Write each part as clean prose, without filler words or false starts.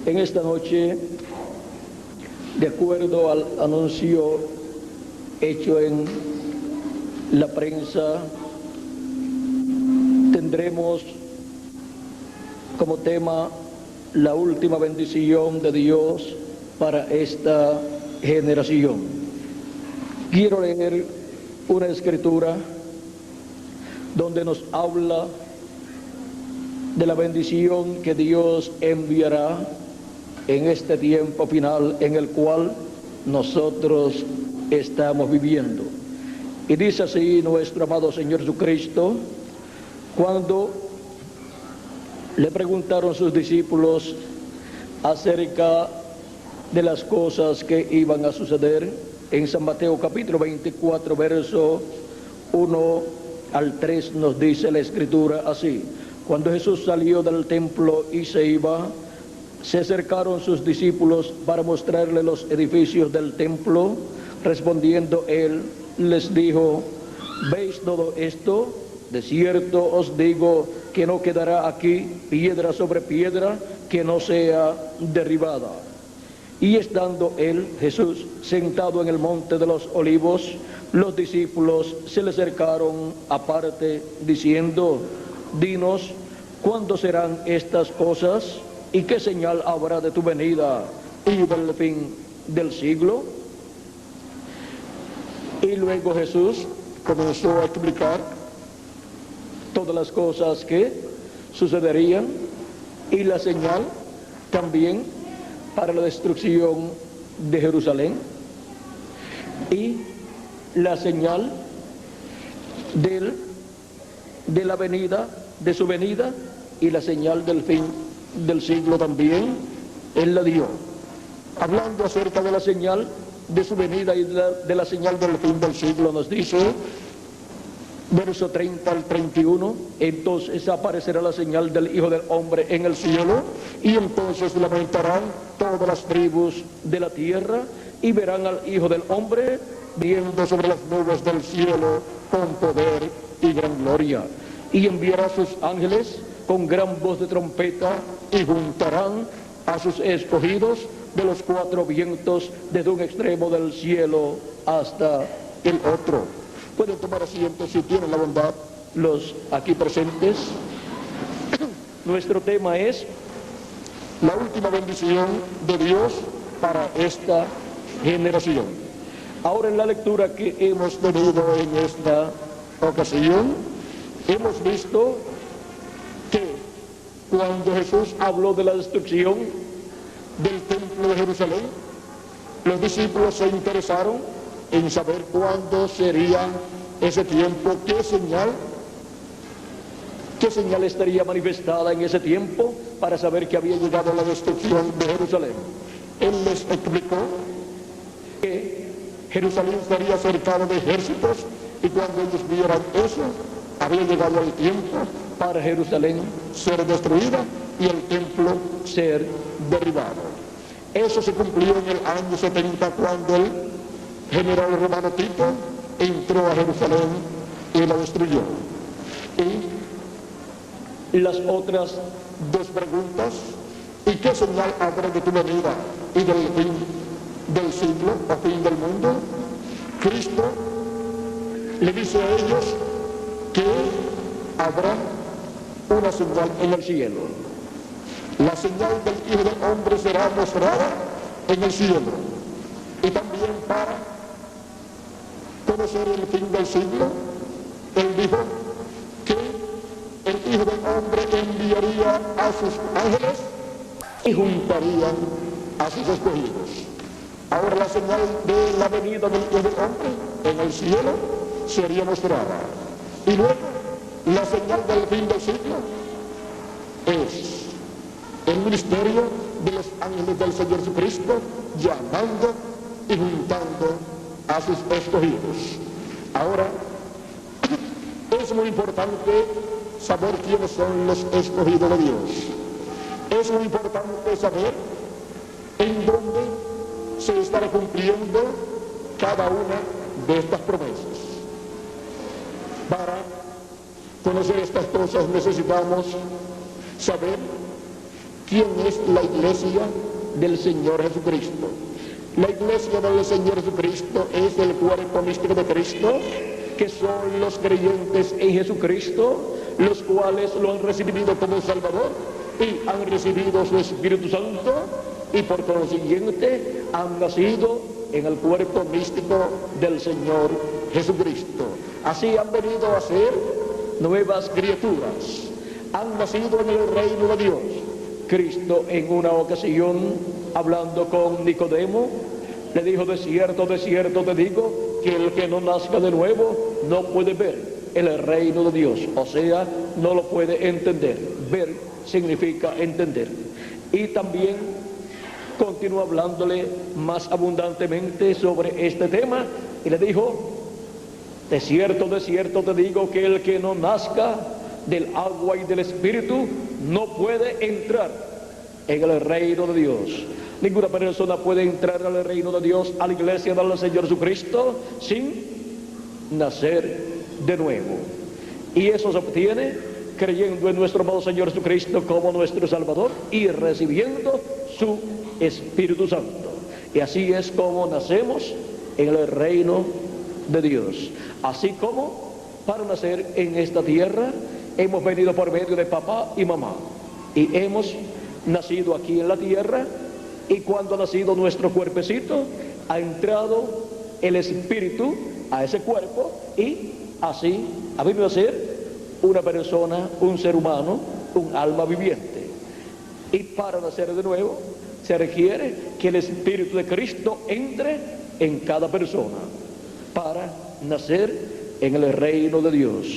En esta noche, de acuerdo al anuncio hecho en la prensa, tendremos como tema la última bendición de Dios para esta generación. Quiero leer una escritura donde nos habla de la bendición que Dios enviará en este tiempo final en el cual nosotros estamos viviendo. Y dice así nuestro amado Señor Jesucristo, cuando le preguntaron sus discípulos acerca de las cosas que iban a suceder, en San Mateo capítulo 24, verso 1 al 3 nos dice la escritura así: cuando Jesús salió del templo y se iba, se acercaron sus discípulos para mostrarle los edificios del templo. Respondiendo él, les dijo: ¿veis todo esto? De cierto os digo que no quedará aquí piedra sobre piedra que no sea derribada. Y estando él, Jesús, sentado en el monte de los olivos, los discípulos se le acercaron aparte, diciendo: dinos, ¿cuándo serán estas cosas? ¿Y qué señal habrá de tu venida y del fin del siglo? Y luego Jesús comenzó a explicar todas las cosas que sucederían y la señal también para la destrucción de Jerusalén y la señal de la venida, de su venida, y la señal del fin del siglo también él la dio. Hablando acerca de la señal de su venida y de la señal del fin del siglo, nos dice verso 30 al 31, entonces aparecerá la señal del Hijo del Hombre en el cielo, y entonces lamentarán todas las tribus de la tierra, y verán al Hijo del Hombre viendo sobre las nubes del cielo con poder y gran gloria. Y enviará a sus ángeles con gran voz de trompeta, y juntarán a sus escogidos de los cuatro vientos, desde un extremo del cielo hasta el otro. Pueden tomar asiento si tienen la bondad los aquí presentes. Nuestro tema es la última bendición de Dios para esta generación. Ahora, en la lectura que hemos tenido en esta ocasión, hemos visto que cuando Jesús habló de la destrucción del templo de Jerusalén, los discípulos se interesaron en saber cuándo sería ese tiempo, qué señal estaría manifestada en ese tiempo para saber que había llegado la destrucción de Jerusalén. Él les explicó que Jerusalén estaría cercado de ejércitos, y cuando ellos vieran eso, había llegado el tiempo para Jerusalén ser destruida y el templo ser derribado. Eso se cumplió en el año 70, cuando el general romano Tito entró a Jerusalén y la destruyó. Y las otras dos preguntas: ¿y qué señal habrá de tu venida y del fin del siglo o fin del mundo? Cristo le dice a ellos que habrá una señal en el cielo. La señal del Hijo del Hombre será mostrada en el cielo. Y también para conocer el fin del siglo, él dijo que el Hijo del Hombre enviaría a sus ángeles y juntarían a sus escogidos. Ahora, la señal de la venida del Hijo del Hombre en el cielo sería mostrada. Y luego, la señal del fin del siglo es el ministerio de los ángeles del Señor Jesucristo llamando y juntando a sus escogidos. Ahora, es muy importante saber quiénes son los escogidos de Dios. Es muy importante saber en dónde se estará cumpliendo cada una de estas promesas. Para conocer estas cosas necesitamos saber ¿Quién es la iglesia del Señor Jesucristo? La iglesia del Señor Jesucristo es el cuerpo místico de Cristo, que son los creyentes en Jesucristo, los cuales lo han recibido como Salvador y han recibido su Espíritu Santo y por consiguiente han nacido en el cuerpo místico del Señor Jesucristo. Así han venido a ser nuevas criaturas, han nacido en el reino de Dios. Cristo en una ocasión, hablando con Nicodemo, le dijo: de cierto te digo, que el que no nazca de nuevo no puede ver el reino de Dios. O sea, no lo puede entender. Ver significa entender. Y también continúa hablándole más abundantemente sobre este tema y le dijo: de cierto te digo, que el que no nazca del agua y del Espíritu no puede entrar en el reino de Dios. Ninguna persona puede entrar al reino de Dios, a la iglesia del Señor Jesucristo, sin nacer de nuevo. Y eso se obtiene creyendo en nuestro amado Señor Jesucristo como nuestro Salvador y recibiendo su Espíritu Santo. Y así es como nacemos en el reino de Dios. Así como para nacer en esta tierra hemos venido por medio de papá y mamá y hemos nacido aquí en la tierra, y cuando ha nacido nuestro cuerpecito ha entrado el Espíritu a ese cuerpo y así ha venido a ser una persona, un ser humano, un alma viviente. Y para nacer de nuevo se requiere que el Espíritu de Cristo entre en cada persona para nacer en el reino de Dios.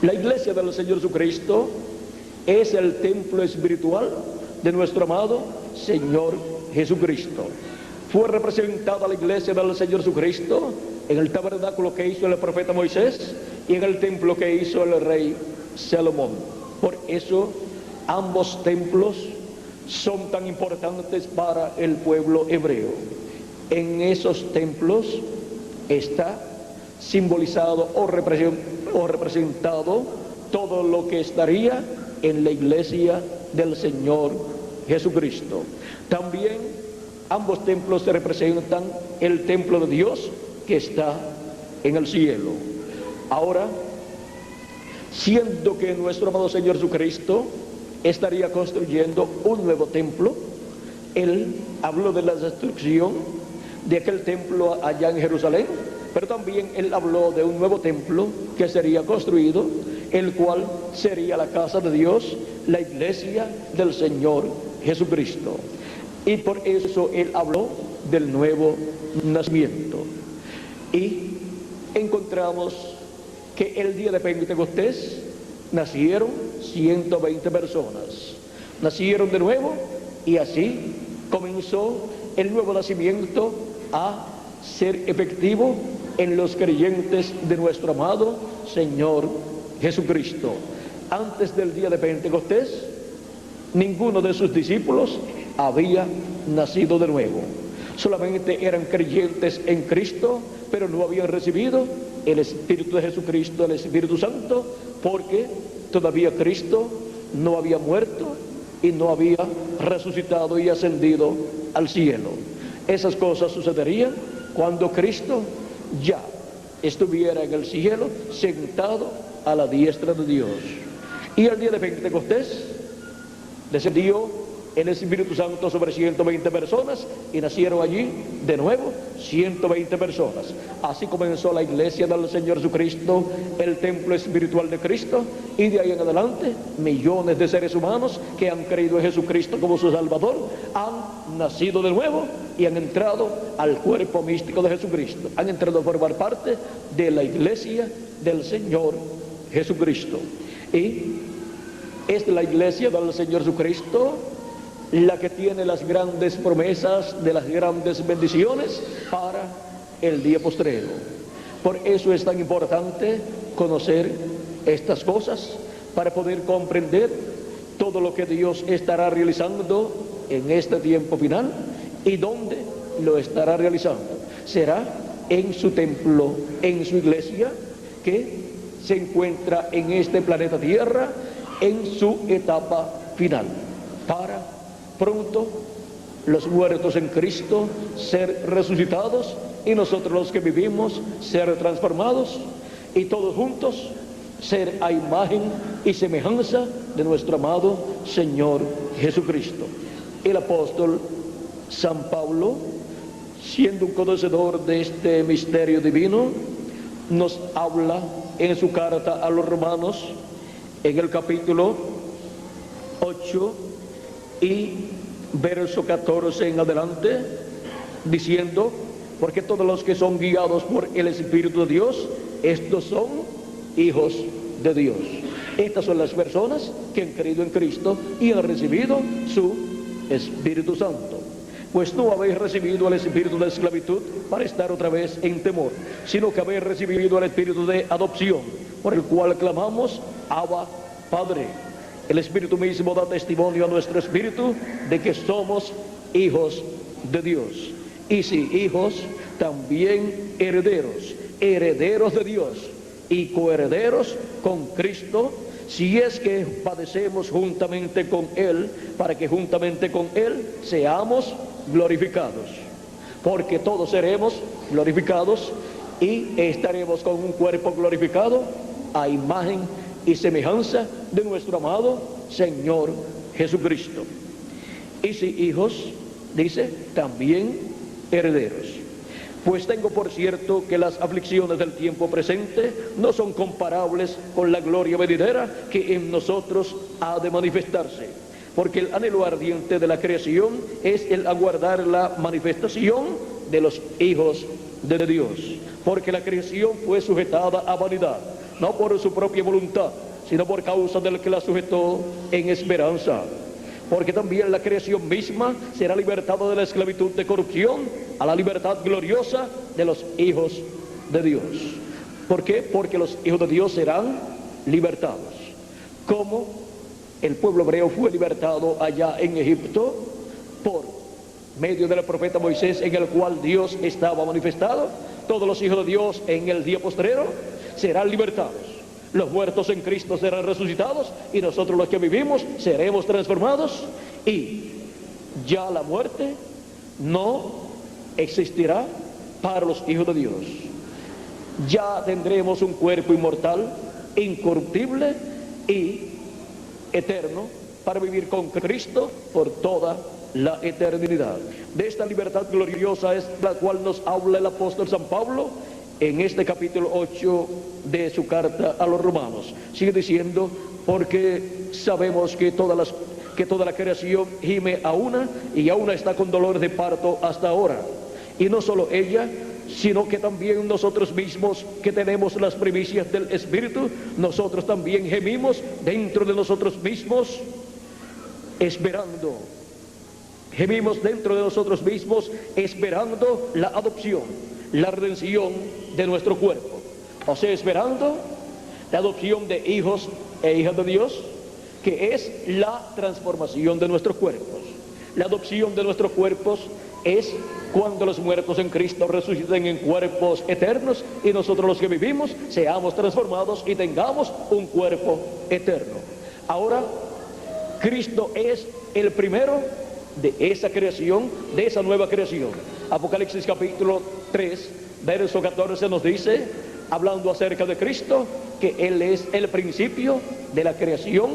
La iglesia del Señor Jesucristo es el templo espiritual de nuestro amado Señor Jesucristo. Fue representada la iglesia del Señor Jesucristo en el tabernáculo que hizo el profeta Moisés y en el templo que hizo el rey Salomón. Por eso ambos templos son tan importantes para el pueblo hebreo. En esos templos está simbolizado o representado todo lo que estaría en la iglesia del Señor Jesucristo. También ambos templos se representan el templo de Dios que está en el cielo. Ahora, siendo que nuestro amado Señor Jesucristo estaría construyendo un nuevo templo, Él habló de la destrucción de aquel templo allá en Jerusalén, pero también Él habló de un nuevo templo que sería construido, el cual sería la casa de Dios, la iglesia del Señor Jesucristo. Y por eso Él habló del nuevo nacimiento. Y encontramos que el día de Pentecostés nacieron 120 personas. Nacieron de nuevo y así comenzó el nuevo nacimiento a ser efectivo en los creyentes de nuestro amado Señor Jesucristo. Antes del día de Pentecostés, ninguno de sus discípulos había nacido de nuevo. Solamente eran creyentes en Cristo, pero no habían recibido el Espíritu de Jesucristo, el Espíritu Santo, porque todavía Cristo no había muerto y no había resucitado y ascendido al cielo. Esas cosas sucederían cuando Cristo ya estuviera en el cielo, sentado a la diestra de Dios. Y el día de Pentecostés descendió el Espíritu Santo sobre 120 personas y nacieron allí de nuevo 120 personas. Así comenzó la iglesia del Señor Jesucristo, el templo espiritual de Cristo, y de ahí en adelante millones de seres humanos que han creído en Jesucristo como su Salvador han nacido de nuevo y han entrado al cuerpo místico de Jesucristo, han entrado a formar parte de la iglesia del Señor Jesucristo. Y es la iglesia del Señor Jesucristo la que tiene las grandes promesas de las grandes bendiciones para el día postrero. Por eso es tan importante conocer estas cosas, para poder comprender todo lo que Dios estará realizando en este tiempo final y dónde lo estará realizando. Será en su templo, en su iglesia, que se encuentra en este planeta Tierra en su etapa final. para pronto los muertos en Cristo ser resucitados y nosotros los que vivimos ser transformados y todos juntos ser a imagen y semejanza de nuestro amado Señor Jesucristo. El apóstol San Pablo, siendo un conocedor de este misterio divino, nos habla en su carta a los romanos, en el capítulo 8 y verso 14 en adelante, diciendo: porque todos los que son guiados por el Espíritu de Dios, estos son hijos de Dios. Estas son las personas que han creído en Cristo y han recibido su Espíritu Santo. Pues no habéis recibido el espíritu de esclavitud para estar otra vez en temor, sino que habéis recibido el espíritu de adopción, por el cual clamamos: Abba, Padre. El Espíritu mismo da testimonio a nuestro espíritu de que somos hijos de Dios. Y si hijos, también herederos, herederos de Dios y coherederos con Cristo, si es que padecemos juntamente con Él, para que juntamente con Él seamos glorificados. Porque todos seremos glorificados y estaremos con un cuerpo glorificado a imagen y semejanza de nuestro amado Señor Jesucristo. Y si hijos, dice, también herederos. Pues tengo por cierto que las aflicciones del tiempo presente no son comparables con la gloria venidera que en nosotros ha de manifestarse. Porque el anhelo ardiente de la creación es el aguardar la manifestación de los hijos de Dios. Porque la creación fue sujetada a vanidad, no por su propia voluntad, sino por causa del que la sujetó en esperanza. Porque también la creación misma será libertada de la esclavitud de corrupción a la libertad gloriosa de los hijos de Dios. ¿Por qué? Porque los hijos de Dios serán libertados. Como el pueblo hebreo fue libertado allá en Egipto por medio del profeta Moisés, en el cual Dios estaba manifestado, todos los hijos de Dios en el día postrero serán libertados. Los muertos en Cristo serán resucitados y nosotros los que vivimos seremos transformados, y ya la muerte no existirá para los hijos de Dios. Ya tendremos un cuerpo inmortal, incorruptible y eterno para vivir con Cristo por toda la eternidad. De esta libertad gloriosa es la cual nos habla el apóstol San Pablo en este capítulo 8 de su carta a los romanos. Sigue diciendo: porque sabemos que toda la creación gime a una, y a una está con dolores de parto hasta ahora. Y no solo ella, sino que también nosotros mismos, que tenemos las primicias del Espíritu, nosotros también gemimos dentro de nosotros mismos, esperando. Gemimos dentro de nosotros mismos, esperando la adopción, la redención de nuestro cuerpo. O sea, esperando la adopción de hijos e hijas de Dios, que es la transformación de nuestros cuerpos. La adopción de nuestros cuerpos es cuando los muertos en Cristo resuciten en cuerpos eternos y nosotros los que vivimos seamos transformados y tengamos un cuerpo eterno. Ahora, Cristo es el primero de esa creación, de esa nueva creación. Apocalipsis capítulo 3, verso 14 nos dice, hablando acerca de Cristo, que Él es el principio de la creación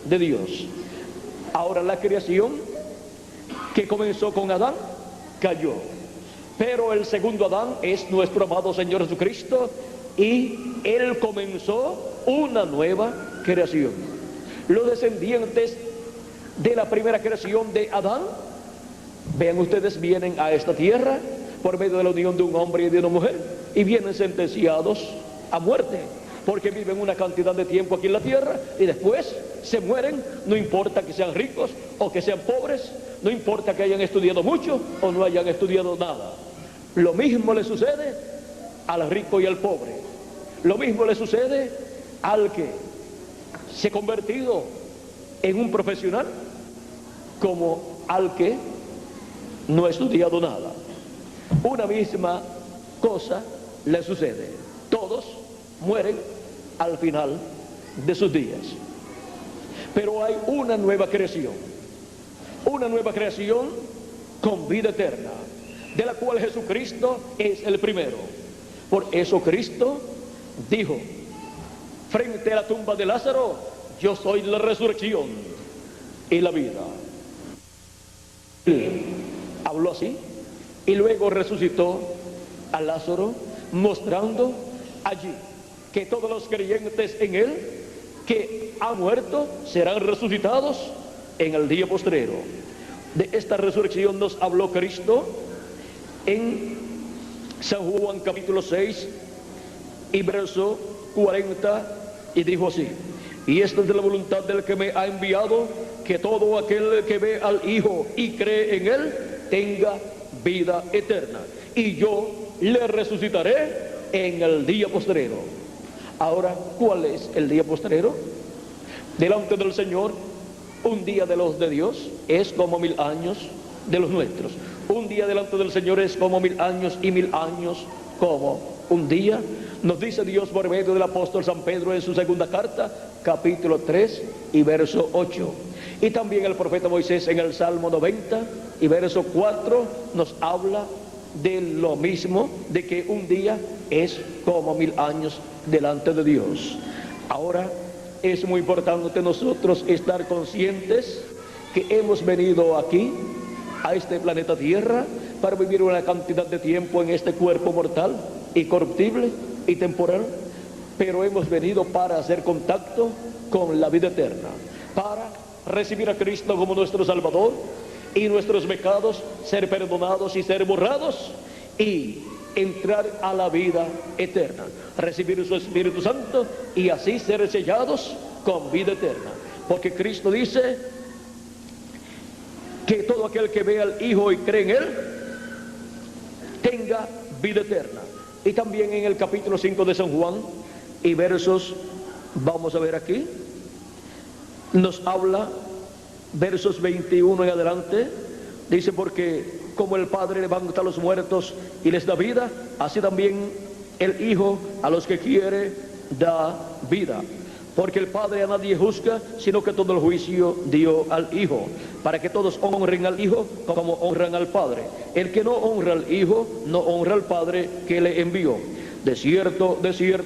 de Dios. Ahora, la creación que comenzó con Adán cayó, pero el segundo Adán es nuestro amado Señor Jesucristo, y Él comenzó una nueva creación. Los descendientes de la primera creación de Adán, vean ustedes, vienen a esta tierra por medio de la unión de un hombre y de una mujer, y vienen sentenciados a muerte, porque viven una cantidad de tiempo aquí en la tierra y después se mueren. No importa que sean ricos o que sean pobres, no importa que hayan estudiado mucho o no hayan estudiado nada. Lo mismo le sucede al rico y al pobre. Lo mismo le sucede al que se ha convertido en un profesional como al que no ha estudiado nada. Una misma cosa le sucede. Todos mueren al final de sus días. Pero hay una nueva creación, una nueva creación con vida eterna, de la cual Jesucristo es el primero. Por eso Cristo dijo frente a la tumba de Lázaro: yo soy la resurrección y la vida. Él habló así y luego resucitó a Lázaro, mostrando allí que todos los creyentes en él que han muerto serán resucitados en el día postrero. De esta resurrección nos habló Cristo en San Juan capítulo 6 y verso 40, y dijo así: y esta es de la voluntad del que me ha enviado, que todo aquel que ve al Hijo y cree en él tenga vida eterna, y yo le resucitaré en el día postrero. Ahora, ¿cuál es el día postrero? Delante del Señor, un día de los de Dios es como 1000 años de los nuestros. Un día delante del Señor es como 1000 años, y 1000 años como un día. Nos dice Dios por medio del apóstol San Pedro en su segunda carta, capítulo 3 y verso 8. Y también el profeta Moisés en el Salmo 90 y verso 4 nos habla de lo mismo, de que un día es como 1000 años delante de Dios. Ahora, es muy importante nosotros estar conscientes que hemos venido aquí, a este planeta Tierra, para vivir una cantidad de tiempo en este cuerpo mortal y corruptible y temporal, pero hemos venido para hacer contacto con la vida eterna, para recibir a Cristo como nuestro Salvador y nuestros pecados ser perdonados y ser borrados, y entrar a la vida eterna, recibir su Espíritu Santo y así ser sellados con vida eterna. Porque Cristo dice que todo aquel que ve al Hijo y cree en él tenga vida eterna. Y también en el capítulo 5 de San Juan y versos, vamos a ver aquí, nos habla versos 21 en adelante, dice: porque como el Padre levanta a los muertos y les da vida, así también el Hijo a los que quiere da vida. Porque el Padre a nadie juzga, sino que todo el juicio dio al Hijo, para que todos honren al Hijo como honran al Padre. El que no honra al Hijo, no honra al Padre que le envió. De cierto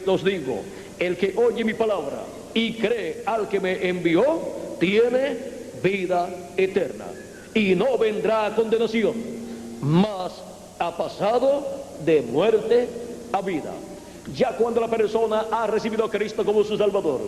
os digo, el que oye mi palabra y cree al que me envió, tiene vida eterna, y no vendrá a condenación, mas ha pasado de muerte a vida. Ya cuando la persona ha recibido a Cristo como su Salvador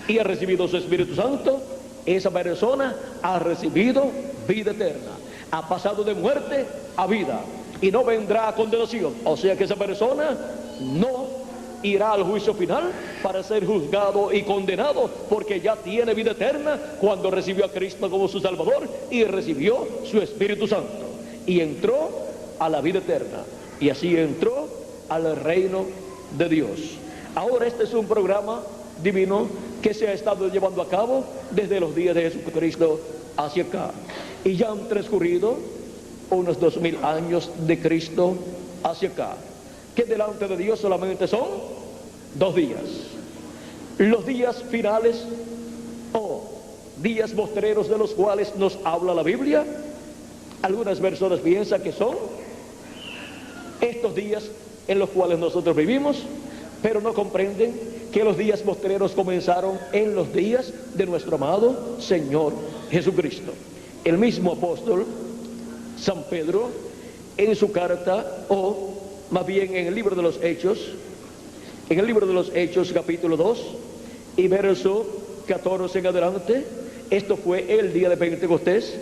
y ha recibido su Espíritu Santo, esa persona ha recibido vida eterna, ha pasado de muerte a vida y no vendrá a condenación. O sea que esa persona no irá al juicio final para ser juzgado y condenado, porque ya tiene vida eterna cuando recibió a Cristo como su Salvador y recibió su Espíritu Santo y entró a la vida eterna, y así entró al reino de Dios. Ahora este es un programa divino que se ha estado llevando a cabo desde los días de Jesucristo hacia acá, y ya han transcurrido unos 2000 años de Cristo hacia acá, que delante de Dios solamente son 2 días, los días finales o días postreros de los cuales nos habla la Biblia. Algunas personas piensan que son estos días en los cuales nosotros vivimos, pero no comprenden que los días postreros comenzaron en los días de nuestro amado Señor Jesucristo. El mismo apóstol San Pedro, en su carta, o más bien en el libro de los Hechos, capítulo 2 y verso 14 en adelante, esto fue el día de Pentecostés.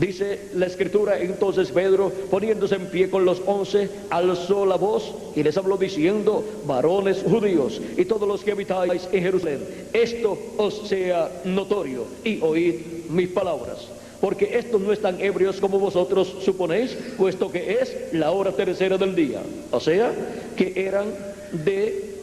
Dice la Escritura: entonces Pedro, poniéndose en pie con los 11, alzó la voz y les habló diciendo: varones judíos y todos los que habitáis en Jerusalén, esto os sea notorio y oíd mis palabras, porque estos no están ebrios como vosotros suponéis, puesto que es la hora tercera del día. O sea, que eran de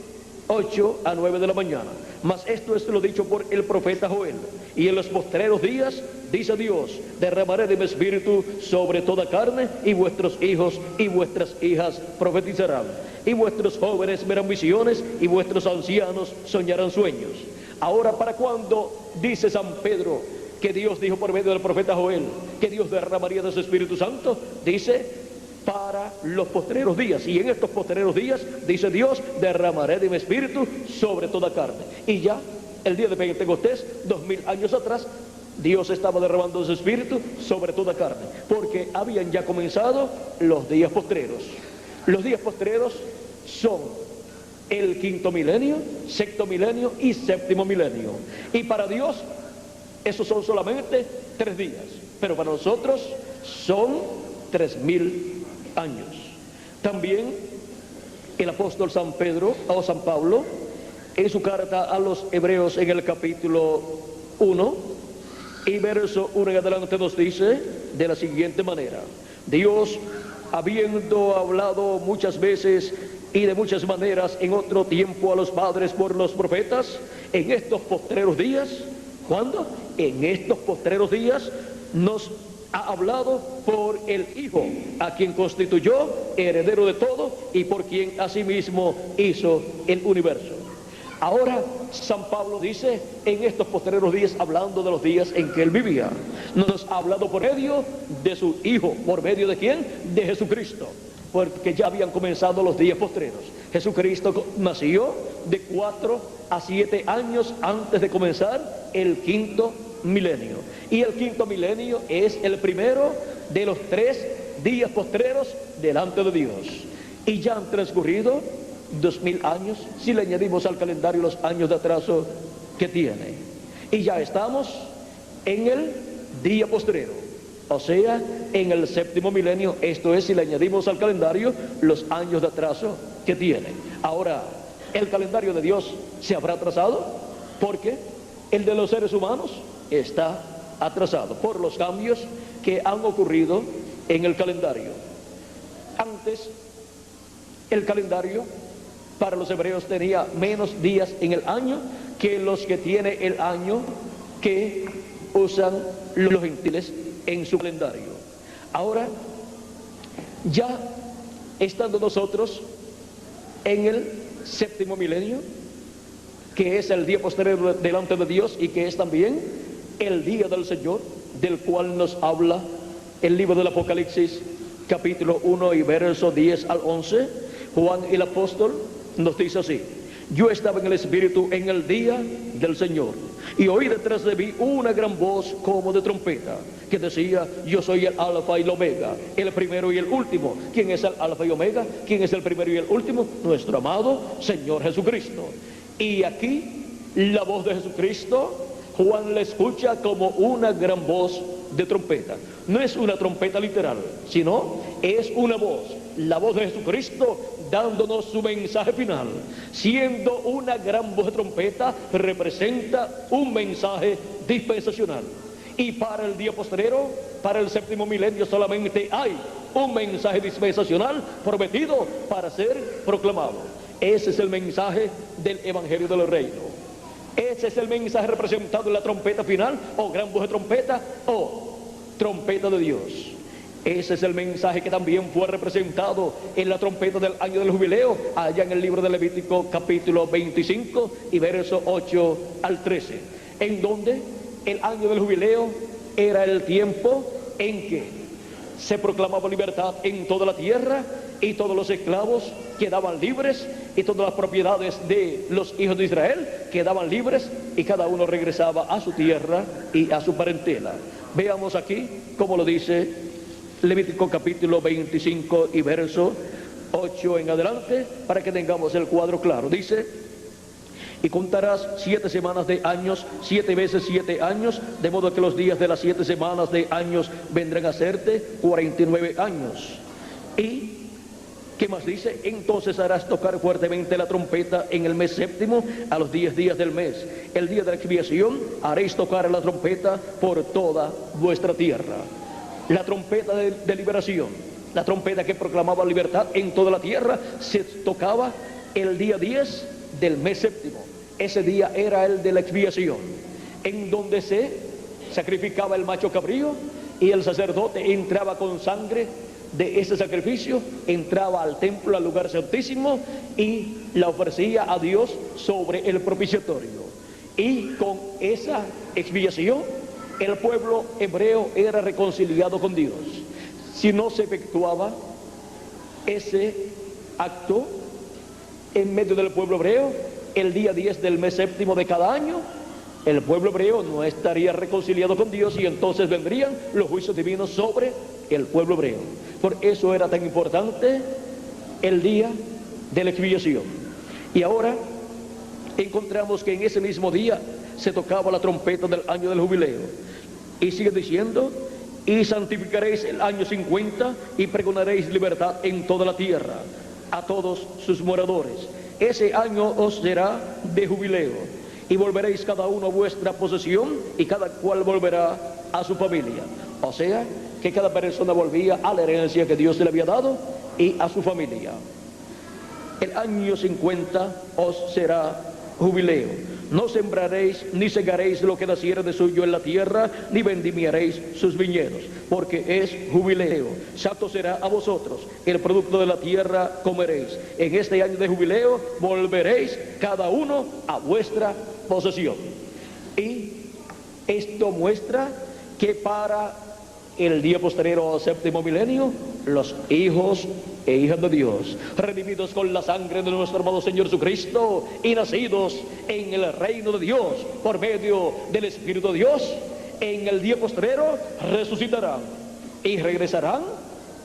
8 a 9 de la mañana. Mas esto es lo dicho por el profeta Joel: y en los postreros días, dice Dios, derramaré de mi espíritu sobre toda carne, y vuestros hijos y vuestras hijas profetizarán, y vuestros jóvenes verán visiones, y vuestros ancianos soñarán sueños. Ahora, ¿para cuándo, dice San Pedro, que Dios dijo por medio del profeta Joel, que Dios derramaría de su Espíritu Santo, dice, para los postreros días. Y en estos postreros días, dice Dios, derramaré de mi Espíritu sobre toda carne. Y ya, el día de Pentecostés, 2000 años atrás, Dios estaba derramando su Espíritu sobre toda carne, porque habían ya comenzado los días postreros. Los días postreros son el quinto milenio, sexto milenio y séptimo milenio. Y para Dios, esos son solamente 3 días, pero para nosotros son 3000 años. También el apóstol San Pedro o San Pablo, en su carta a los Hebreos en el capítulo 1 y verso 1 en adelante, nos dice de la siguiente manera: Dios, habiendo hablado muchas veces y de muchas maneras en otro tiempo a los padres por los profetas, en estos postreros días, ¿cuándo? En estos postreros días nos ha hablado por el Hijo, a quien constituyó heredero de todo y por quien asimismo hizo el universo. Ahora San Pablo dice, en estos postreros días, hablando de los días en que él vivía, nos ha hablado por medio de su Hijo. ¿Por medio de quién? De Jesucristo, porque ya habían comenzado los días postreros. Jesucristo nació de 4 a 7 años antes de comenzar el quinto milenio, y el quinto milenio es el primero de los 3 días postreros delante de Dios. Y ya han transcurrido 2000 años, si le añadimos al calendario los años de atraso que tiene, y ya estamos en el día postrero, o sea, en el séptimo milenio. Esto es, si le añadimos al calendario los años de atraso que tiene. Ahora, ¿el calendario de Dios se habrá atrasado? Porque el de los seres humanos está atrasado por los cambios que han ocurrido en el calendario. Antes, el calendario para los hebreos tenía menos días en el año que los que tiene el año que usan los gentiles en su calendario. Ahora, ya estando nosotros en el séptimo milenio, que es el día posterior delante de Dios y que es también el día del Señor, del cual nos habla el libro del Apocalipsis, capítulo 1 y verso 10 al 11, Juan el apóstol nos dice así: yo estaba en el Espíritu en el día del Señor, y oí detrás de mí una gran voz como de trompeta, que decía: yo soy el Alfa y el Omega, el primero y el último. ¿Quién es el Alfa y Omega? ¿Quién es el primero y el último? Nuestro amado Señor Jesucristo. Y aquí la voz de Jesucristo, Juan la escucha como una gran voz de trompeta. No es una trompeta literal, sino es una voz, la voz de Jesucristo dándonos su mensaje final. Siendo una gran voz de trompeta, representa un mensaje dispensacional. Y para el día postrero, para el séptimo milenio, solamente hay un mensaje dispensacional prometido para ser proclamado. Ese es el mensaje del Evangelio del Reino. Ese es el mensaje representado en la trompeta final, o gran voz de trompeta, o trompeta de Dios. Ese es el mensaje que también fue representado en la trompeta del año del jubileo, allá en el libro de Levítico capítulo 25 y verso 8 al 13, en donde el año del jubileo era el tiempo en que se proclamaba libertad en toda la tierra, y todos los esclavos quedaban libres, y todas las propiedades de los hijos de Israel quedaban libres, y cada uno regresaba a su tierra y a su parentela. Veamos aquí cómo lo dice Levítico capítulo 25 y verso 8 en adelante, para que tengamos el cuadro claro. Dice: y contarás 7 semanas de años, 7 veces 7 años, de modo que los días de las 7 semanas de años vendrán a serte 49 años. Y ¿qué más dice? Entonces harás tocar fuertemente la trompeta en el mes séptimo, a los 10 días del mes. El día de la expiación haréis tocar la trompeta por toda vuestra tierra. La trompeta de liberación, la trompeta que proclamaba libertad en toda la tierra, se tocaba el día 10 del mes séptimo. Ese día era el de la expiación, en donde se sacrificaba el macho cabrío, y el sacerdote entraba con sangre de ese sacrificio, entraba al templo, al lugar santísimo, y la ofrecía a Dios sobre el propiciatorio. Y con esa expiación el pueblo hebreo era reconciliado con Dios. Si no se efectuaba ese acto en medio del pueblo hebreo, el día 10 del mes séptimo de cada año, el pueblo hebreo no estaría reconciliado con Dios y entonces vendrían los juicios divinos sobre el pueblo hebreo. Por eso era tan importante el día de la expiación. Y ahora encontramos que en ese mismo día se tocaba la trompeta del año del jubileo. Y sigue diciendo: y santificaréis el año 50 y pregonaréis libertad en toda la tierra a todos sus moradores. Ese año os será de jubileo y volveréis cada uno a vuestra posesión y cada cual volverá a su familia. O sea, que cada persona volvía a la herencia que Dios le había dado y a su familia. El año 50 os será jubileo. No sembraréis ni segaréis lo que naciere de suyo en la tierra, ni vendimiaréis sus viñedos, porque es jubileo. Santo será a vosotros, el producto de la tierra comeréis. En este año de jubileo volveréis cada uno a vuestra posesión. Y esto muestra que para el día posterior al séptimo milenio, los hijos e hijas de Dios, redimidos con la sangre de nuestro amado Señor Jesucristo y nacidos en el reino de Dios por medio del Espíritu de Dios, en el día posterior resucitarán y regresarán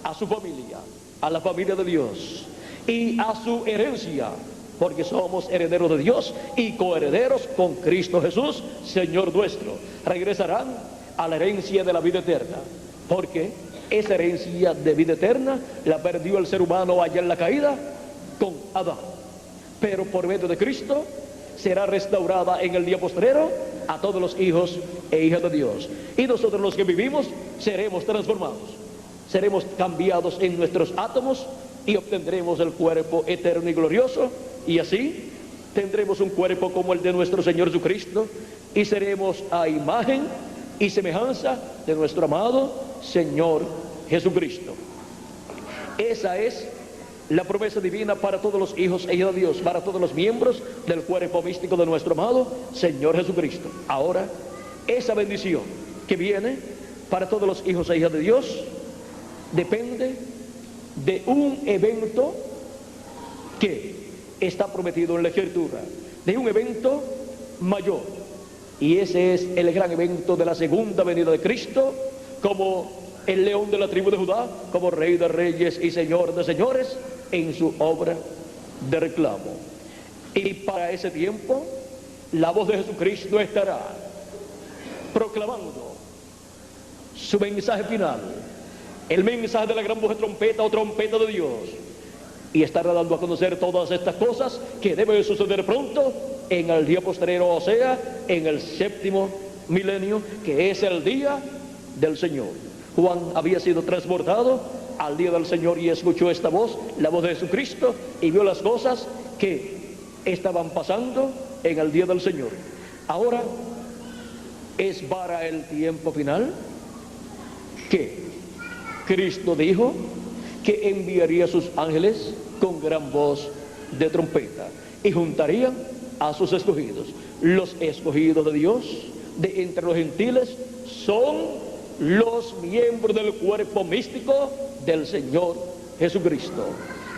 a su familia, a la familia de Dios y a su herencia, porque somos herederos de Dios y coherederos con Cristo Jesús, Señor nuestro. Regresarán a la herencia de la vida eterna, porque esa herencia de vida eterna la perdió el ser humano allá en la caída con Adán, pero por medio de Cristo será restaurada en el día postrero a todos los hijos e hijas de Dios. Y nosotros los que vivimos seremos transformados, seremos cambiados en nuestros átomos y obtendremos el cuerpo eterno y glorioso, y así tendremos un cuerpo como el de nuestro Señor Jesucristo y seremos a imagen y semejanza de nuestro amado Señor Jesucristo. Esa es la promesa divina para todos los hijos e hijas de Dios, para todos los miembros del cuerpo místico de nuestro amado Señor Jesucristo. Ahora, esa bendición que viene para todos los hijos e hijas de Dios depende de un evento que está prometido en la Escritura, de un evento mayor. Y ese es el gran evento de la segunda venida de Cristo, como el león de la tribu de Judá, como Rey de reyes y Señor de señores, en su obra de reclamo. Y para ese tiempo, la voz de Jesucristo estará proclamando su mensaje final, el mensaje de la gran voz de trompeta o trompeta de Dios, y estará dando a conocer todas estas cosas que deben suceder pronto en el día posterior, o sea, en el séptimo milenio, que es el día del Señor. Juan había sido transportado al día del Señor y escuchó esta voz, la voz de Jesucristo, y vio las cosas que estaban pasando en el día del Señor. Ahora es para el tiempo final que Cristo dijo que enviaría a sus ángeles con gran voz de trompeta y juntarían a sus escogidos. Los escogidos de Dios de entre los gentiles son los miembros del cuerpo místico del Señor Jesucristo.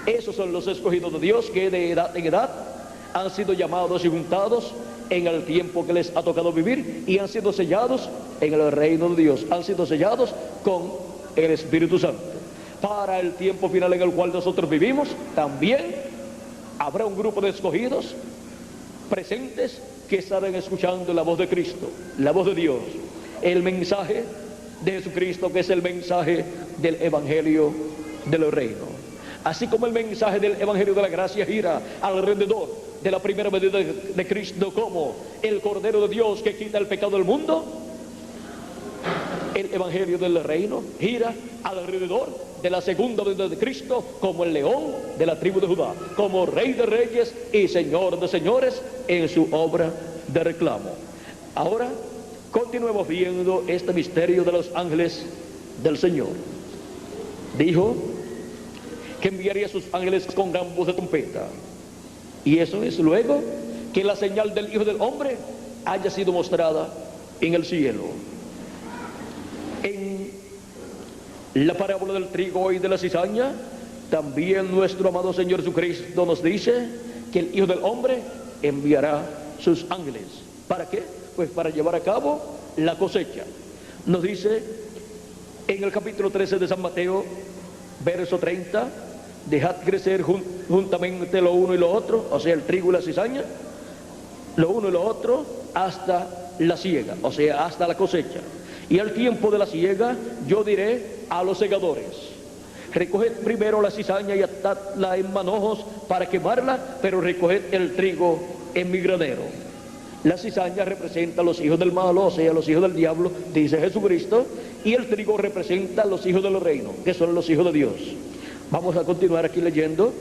Esos son los escogidos de Dios que de edad en edad han sido llamados y juntados en el tiempo que les ha tocado vivir y han sido sellados en el reino de Dios, han sido sellados con el Espíritu Santo. Para el tiempo final en el cual nosotros vivimos, también habrá un grupo de escogidos presentes que estarán escuchando la voz de Cristo, la voz de Dios, el mensaje de Jesucristo, que es el mensaje del Evangelio del reino. Así como el mensaje del Evangelio de la gracia gira alrededor de la primera venida de Cristo como el Cordero de Dios que quita el pecado del mundo, el Evangelio del reino gira alrededor de la segunda venida de Cristo como el león de la tribu de Judá, como Rey de reyes y Señor de señores en su obra de reclamo. Ahora continuemos viendo este misterio de los ángeles del Señor. Dijo que enviaría a sus ángeles con gran voz de trompeta, y eso es luego que la señal del Hijo del Hombre haya sido mostrada en el cielo. En la parábola del trigo y de la cizaña, también nuestro amado Señor Jesucristo nos dice que el Hijo del Hombre enviará sus ángeles. ¿Para qué? Pues para llevar a cabo la cosecha. Nos dice en el capítulo 13 de San Mateo, verso 30, dejad crecer juntamente lo uno y lo otro, o sea, el trigo y la cizaña, lo uno y lo otro, hasta la siega, o sea, hasta la cosecha. Y al tiempo de la siega, yo diré a los segadores: recoged primero la cizaña y atadla en manojos para quemarla, pero recoged el trigo en mi granero. La cizaña representa a los hijos del malo, o sea, los hijos del diablo, dice Jesucristo, y el trigo representa a los hijos del reino, que son los hijos de Dios. Vamos a continuar aquí leyendo.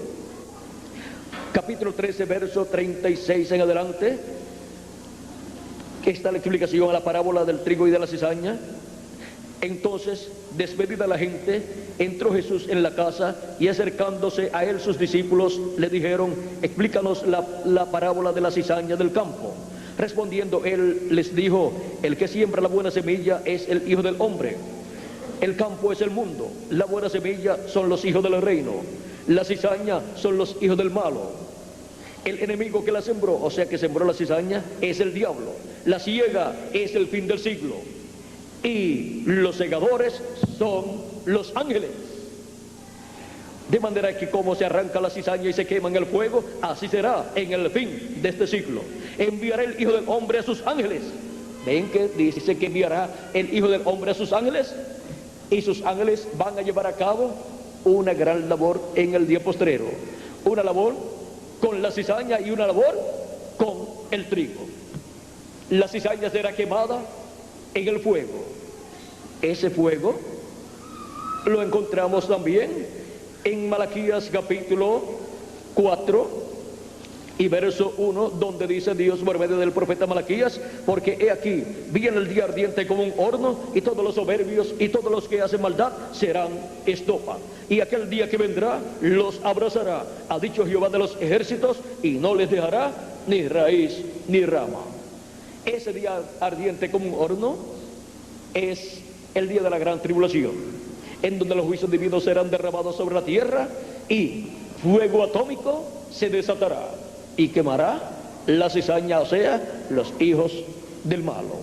Capítulo 13, verso 36 en adelante. Esta es la explicación a la parábola del trigo y de la cizaña. Entonces, despedida la gente, entró Jesús en la casa, y acercándose a él sus discípulos le dijeron: explícanos la parábola de la cizaña del campo. Respondiendo él les dijo: el que siembra la buena semilla es el Hijo del Hombre. El campo es el mundo, la buena semilla son los hijos del reino, la cizaña son los hijos del malo. El enemigo que la sembró, o sea que sembró la cizaña, es el diablo. La siega es el fin del siglo, y los segadores son los ángeles. De manera que como se arranca la cizaña y se quema en el fuego, así será en el fin de este siglo. Enviará el Hijo del Hombre a sus ángeles. ¿Ven que dice que enviará el Hijo del Hombre a sus ángeles? Y sus ángeles van a llevar a cabo una gran labor en el día postrero. Una labor con la cizaña y una labor con el trigo. La cizaña será quemada en el fuego. Ese fuego lo encontramos también en Malaquías capítulo 4 y verso 1, donde dice Dios por medio del profeta Malaquías: porque he aquí, viene el día ardiente como un horno, y todos los soberbios y todos los que hacen maldad serán estopa. Y aquel día que vendrá los abrazará, ha dicho Jehová de los ejércitos, y no les dejará ni raíz ni rama. Ese día ardiente como un horno es el día de la gran tribulación, en donde los juicios divinos serán derramados sobre la tierra, y fuego atómico se desatará y quemará la cizaña, o sea, los hijos del malo.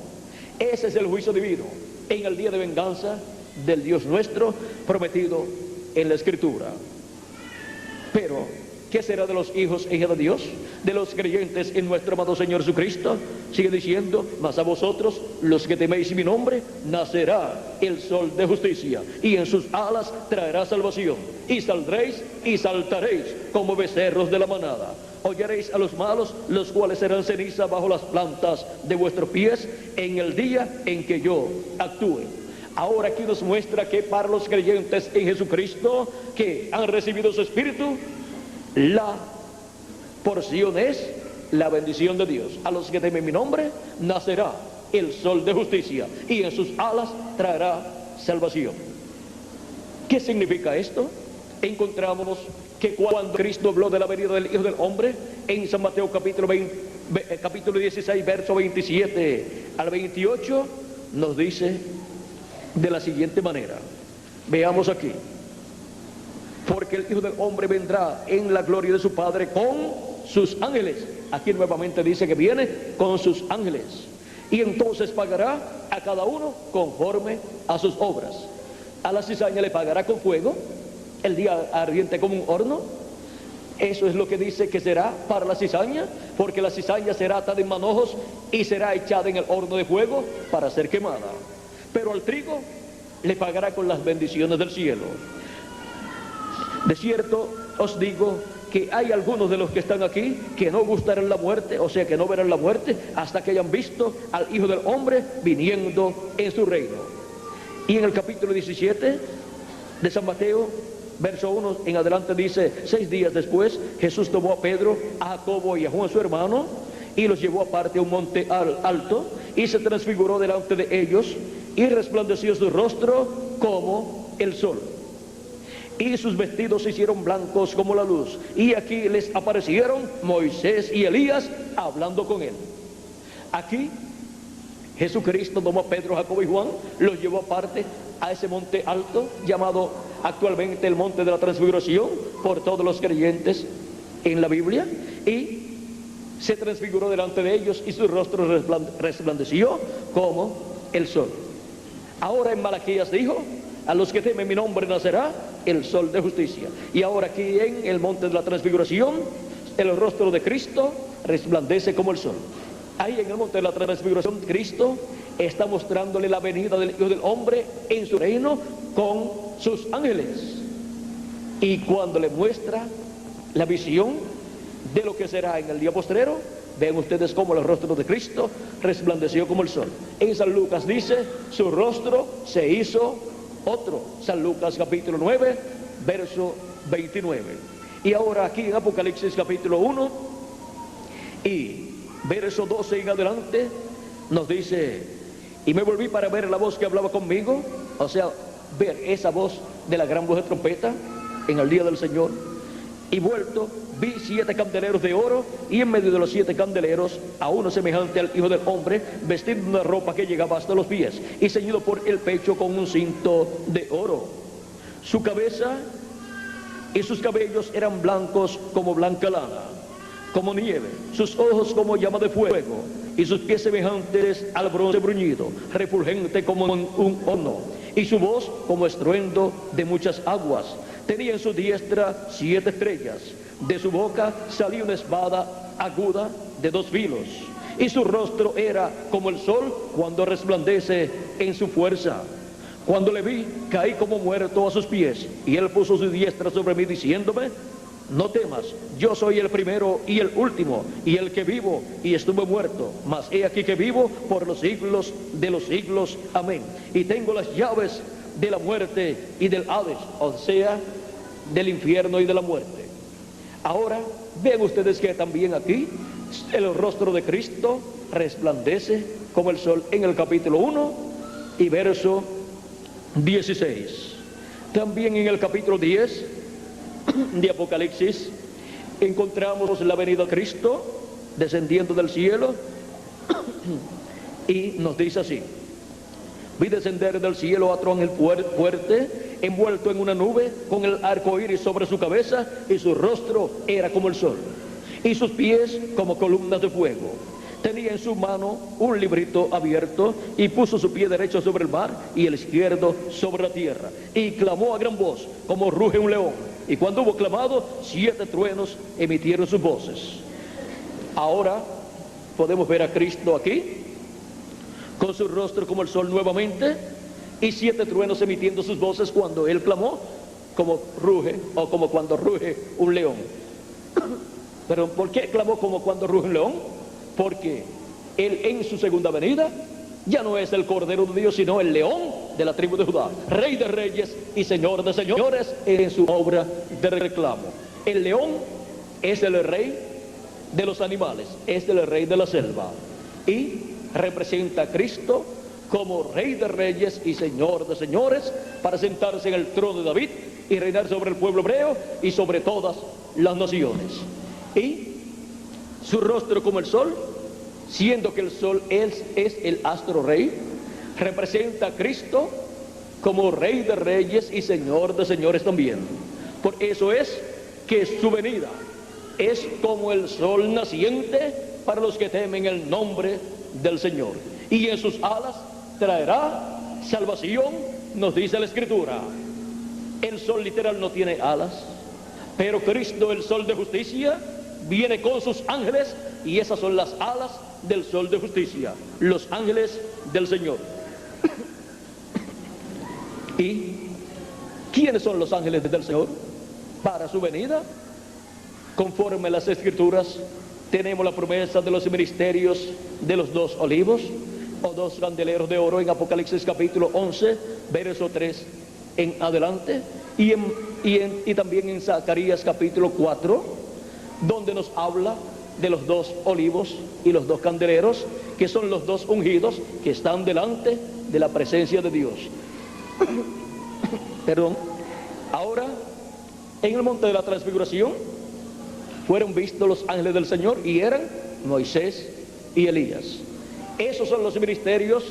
Ese es el juicio divino en el día de venganza del Dios nuestro, prometido en la Escritura. Pero ¿qué será de los hijos e hijas de Dios, de los creyentes en nuestro amado Señor Jesucristo? Sigue diciendo: mas a vosotros, los que teméis mi nombre, nacerá el sol de justicia, y en sus alas traerá salvación, y saldréis y saltaréis como becerros de la manada. Hollaréis a los malos, los cuales serán ceniza bajo las plantas de vuestros pies, en el día en que yo actúe. Ahora aquí nos muestra que para los creyentes en Jesucristo, que han recibido su Espíritu, la porción es la bendición de Dios. A los que temen mi nombre, nacerá el sol de justicia, y en sus alas traerá salvación. ¿Qué significa esto? Encontramos que cuando Cristo habló de la venida del Hijo del Hombre, en San Mateo capítulo 16, verso 27 al 28, nos dice de la siguiente manera. Veamos aquí: porque el Hijo del Hombre vendrá en la gloria de su Padre con sus ángeles. Aquí nuevamente dice que viene con sus ángeles, y entonces pagará a cada uno conforme a sus obras. A la cizaña le pagará con fuego, el día ardiente como un horno. Eso es lo que dice que será para la cizaña, porque la cizaña será atada en manojos y será echada en el horno de fuego para ser quemada. Pero al trigo le pagará con las bendiciones del cielo. De cierto os digo que hay algunos de los que están aquí que no gustarán la muerte, o sea que no verán la muerte, hasta que hayan visto al Hijo del Hombre viniendo en su reino. Y en el capítulo 17 de San Mateo, verso 1 en adelante, dice: 6 días después Jesús tomó a Pedro, a Jacobo y a Juan su hermano, y los llevó aparte a un monte alto, y se transfiguró delante de ellos, y resplandeció su rostro como el sol, y sus vestidos se hicieron blancos como la luz. Y aquí les aparecieron Moisés y Elías hablando con él. Aquí Jesucristo tomó a Pedro, Jacobo y Juan, los llevó aparte a ese monte alto, llamado actualmente el monte de la transfiguración, por todos los creyentes en la Biblia, y se transfiguró delante de ellos, y su rostro resplandeció como el sol. Ahora en Malaquías dijo: a los que temen mi nombre nacerá el sol de justicia. Y ahora aquí en el monte de la transfiguración, el rostro de Cristo resplandece como el sol. Ahí en el monte de la transfiguración, Cristo está mostrándole la venida del Hijo del Hombre en su reino con sus ángeles. Y cuando le muestra la visión de lo que será en el día postrero, ven ustedes cómo el rostro de Cristo resplandeció como el sol. En San Lucas dice: su rostro se hizo otro. San Lucas capítulo 9, verso 29. Y ahora aquí en Apocalipsis capítulo 1 y verso 12 en adelante, nos dice: y me volví para ver la voz que hablaba conmigo, o sea, ver esa voz de la gran voz de trompeta en el día del Señor. Y vuelto, vi 7 candeleros de oro, y en medio de los 7 candeleros a uno semejante al Hijo del Hombre, vestido de una ropa que llegaba hasta los pies, y ceñido por el pecho con un cinto de oro. Su cabeza y sus cabellos eran blancos como blanca lana, como nieve, sus ojos como llama de fuego, y sus pies semejantes al bronce bruñido, refulgente como un horno, y su voz como estruendo de muchas aguas. Tenía en su diestra 7 estrellas, de su boca salía una espada aguda de 2 filos, y su rostro era como el sol cuando resplandece en su fuerza. Cuando le vi, caí como muerto a sus pies, y él puso su diestra sobre mí diciéndome: no temas, yo soy el primero y el último, y el que vivo y estuve muerto, mas he aquí que vivo por los siglos de los siglos. Amén. Y tengo las llaves de la muerte y del Hades, o sea, del infierno y de la muerte. Ahora ven ustedes que también aquí el rostro de Cristo resplandece como el sol en el capítulo 1 y verso 16. También en el capítulo 10 de Apocalipsis encontramos la venida de Cristo descendiendo del cielo, y nos dice así: vi descender del cielo a otro ángel fuerte, envuelto en una nube, con el arco iris sobre su cabeza, y su rostro era como el sol, y sus pies como columnas de fuego. Tenía en su mano un librito abierto, y puso su pie derecho sobre el mar y el izquierdo sobre la tierra, y clamó a gran voz como ruge un león. Y cuando hubo clamado, 7 truenos emitieron sus voces. Ahora podemos ver a Cristo aquí con su rostro como el sol nuevamente, y 7 truenos emitiendo sus voces cuando él clamó, como ruge, o como cuando ruge un león. Pero ¿por qué clamó como cuando ruge un león? Porque él en su segunda venida ya no es el Cordero de Dios, sino el león de la tribu de Judá, Rey de reyes y Señor de señores, en su obra de reclamo. El león es el rey de los animales, es el rey de la selva, y representa a Cristo como Rey de reyes y Señor de señores, para sentarse en el trono de David y reinar sobre el pueblo hebreo y sobre todas las naciones. Y su rostro como el sol, siendo que el sol es el astro rey, representa a Cristo como Rey de reyes y Señor de señores también. Por eso es que su venida es como el sol naciente para los que temen el nombre del Señor, y en sus alas traerá salvación, nos dice la Escritura. El sol literal no tiene alas, pero Cristo, el sol de justicia, viene con sus ángeles, y esas son las alas del sol de justicia, los ángeles del Señor. ¿Y quiénes son los ángeles del Señor para su venida? Conforme a las Escrituras, tenemos la promesa de los ministerios de los 2 olivos, o 2 candeleros de oro, en Apocalipsis capítulo 11, verso 3 en adelante, y también en Zacarías capítulo 4, donde nos habla de los 2 olivos y los 2 candeleros, que son los 2 ungidos que están delante de la presencia de Dios. Perdón. Ahora, en el monte de la transfiguración fueron vistos los ángeles del Señor, y eran Moisés y Elías. Esos son los ministerios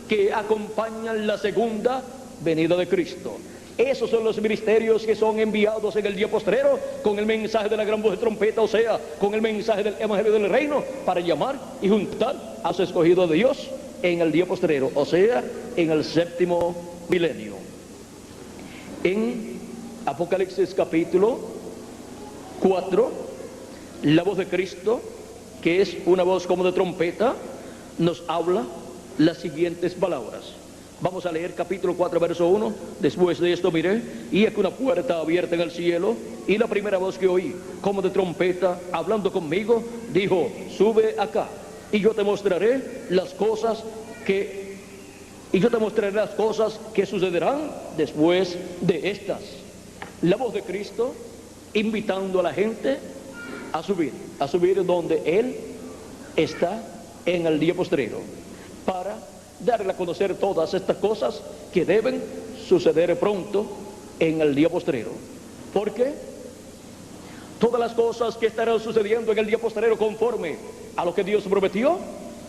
que acompañan la segunda venida de Cristo. Esos son los ministerios que son enviados en el día postrero con el mensaje de la gran voz de trompeta, o sea, con el mensaje del evangelio del reino, para llamar y juntar a los escogidos de Dios en el día postrero, o sea, en el séptimo milenio. En Apocalipsis capítulo 4, la voz de Cristo, que es una voz como de trompeta, nos habla las siguientes palabras. Vamos a leer capítulo 4, verso 1. Después de esto miré, y aquí una puerta abierta en el cielo, y la primera voz que oí, como de trompeta, hablando conmigo, dijo: sube acá, y yo te mostraré las cosas que sucederán después de estas. La voz de Cristo invitando a la gente a subir donde Él está en el día postrero, para darle a conocer todas estas cosas que deben suceder pronto en el día postrero. Porque todas las cosas que estarán sucediendo en el día postrero conforme a lo que Dios prometió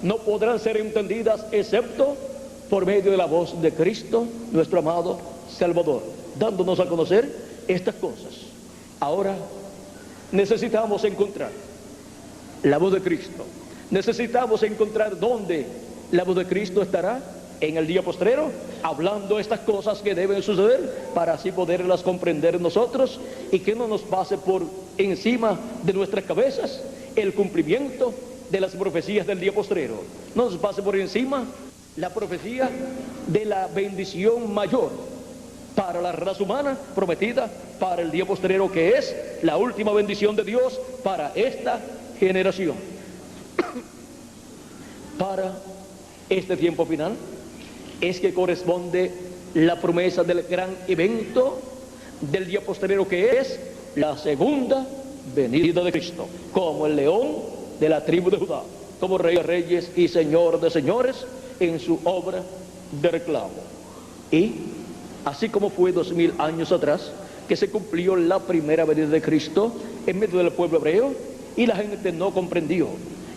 no podrán ser entendidas excepto por medio de la voz de Cristo, nuestro amado Salvador, dándonos a conocer estas cosas. Ahora necesitamos encontrar la voz de Cristo. Necesitamos encontrar dónde la voz de Cristo estará en el día postrero, hablando estas cosas que deben suceder, para así poderlas comprender nosotros y que no nos pase por encima de nuestras cabezas el cumplimiento de las profecías del día postrero. No nos pase por encima la profecía de la bendición mayor para la raza humana prometida para el día postrero, que es la última bendición de Dios para esta generación. Para este tiempo final es que corresponde la promesa del gran evento del día postrero, que es la segunda venida de Cristo, como el león de la tribu de Judá, como Rey de Reyes y Señor de Señores en su obra de reclamo. Y así como fue 2000 años atrás que se cumplió la primera venida de Cristo en medio del pueblo hebreo, y la gente no comprendió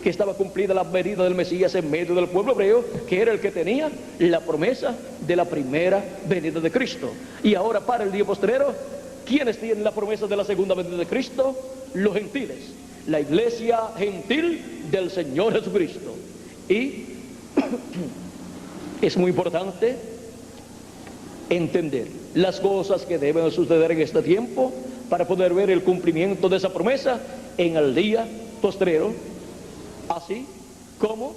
que estaba cumplida la venida del Mesías en medio del pueblo hebreo, que era el que tenía la promesa de la primera venida de Cristo. Y ahora, para el día postrero, ¿quiénes tienen la promesa de la segunda venida de Cristo? Los gentiles, la iglesia gentil del Señor Jesucristo. Y es muy importante entender las cosas que deben suceder en este tiempo para poder ver el cumplimiento de esa promesa en el día postrero, así como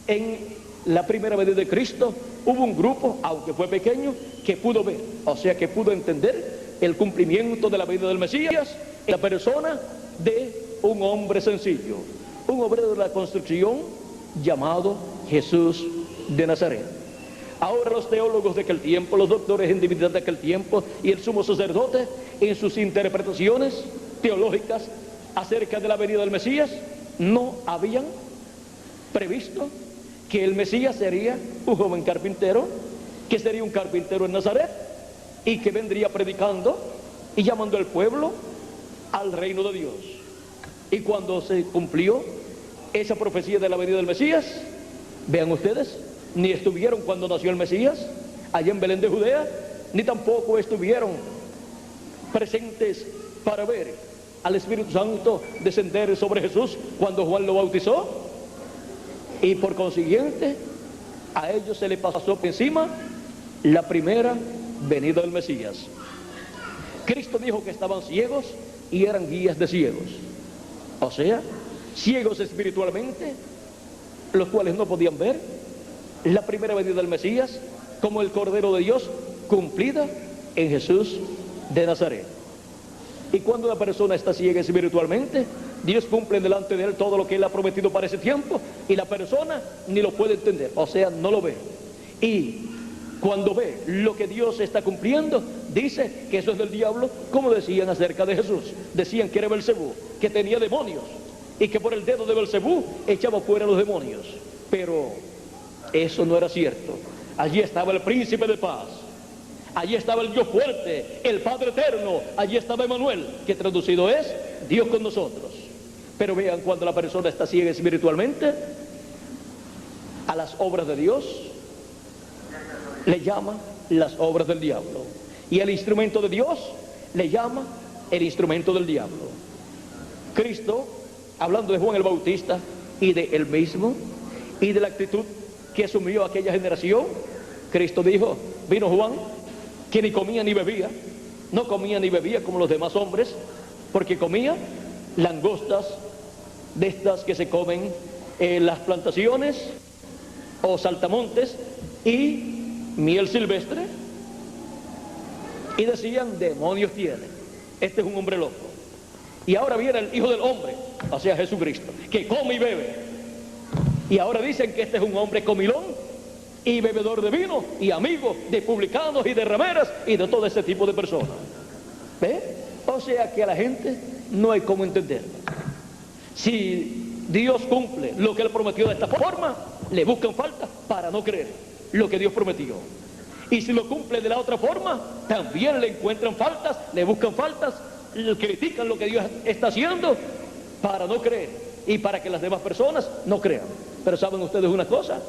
en la primera venida de Cristo hubo un grupo, aunque fue pequeño, que pudo ver, o sea, que pudo entender el cumplimiento de la venida del Mesías en la persona de un hombre sencillo, un obrero de la construcción llamado Jesús de Nazaret. Ahora los teólogos de aquel tiempo, los doctores en divinidad de aquel tiempo y el sumo sacerdote, en sus interpretaciones teológicas acerca de la venida del Mesías, no habían previsto que el Mesías sería un joven carpintero, que sería un carpintero en Nazaret, y que vendría predicando y llamando al pueblo al reino de Dios. Y cuando se cumplió esa profecía de la venida del Mesías, vean ustedes, ni estuvieron cuando nació el Mesías allá en Belén de Judea, ni tampoco estuvieron presentes para ver al Espíritu Santo descender sobre Jesús cuando Juan lo bautizó, y por consiguiente a ellos se les pasó por encima la primera venida del Mesías. Cristo dijo que estaban ciegos y eran guías de ciegos, o sea, ciegos espiritualmente, los cuales no podían ver la primera venida del Mesías como el Cordero de Dios cumplida en Jesús de Nazaret. Y cuando una persona está ciega espiritualmente, Dios cumple delante de él todo lo que él ha prometido para ese tiempo, y la persona ni lo puede entender, o sea, no lo ve. Y cuando ve lo que Dios está cumpliendo, dice que eso es del diablo, como decían acerca de Jesús. Decían que era Belcebú, que tenía demonios, y que por el dedo de Belcebú echaba fuera los demonios. Pero eso no era cierto. Allí estaba el príncipe de paz, allí estaba el Dios fuerte, el Padre eterno, allí estaba Emmanuel, que traducido es Dios con nosotros. Pero vean, cuando la persona está ciega espiritualmente, A las obras de Dios le llama las obras del diablo. Y el instrumento de Dios le llama el instrumento del diablo. Cristo, hablando de Juan el Bautista y de él mismo y de la actitud que asumió aquella generación, Cristo dijo: vino Juan, que ni comía ni bebía, no comía ni bebía como los demás hombres, porque comía langostas de estas que se comen en las plantaciones o saltamontes, y miel silvestre, y decían: demonios tiene, este es un hombre loco. Y ahora viene el Hijo del Hombre, o sea Jesucristo, que come y bebe, y ahora dicen que este es un hombre comilón y bebedor de vino y amigo de publicanos y de rameras y de todo ese tipo de personas. ¿Ve? O sea que a la gente no hay cómo entenderlo. Si Dios cumple lo que él prometió de esta forma, le buscan falta para no creer lo que Dios prometió. Y si lo cumple de la otra forma, también le encuentran faltas, le buscan faltas, le critican lo que Dios está haciendo para no creer y para que las demás personas no crean. Pero ¿saben ustedes una cosa?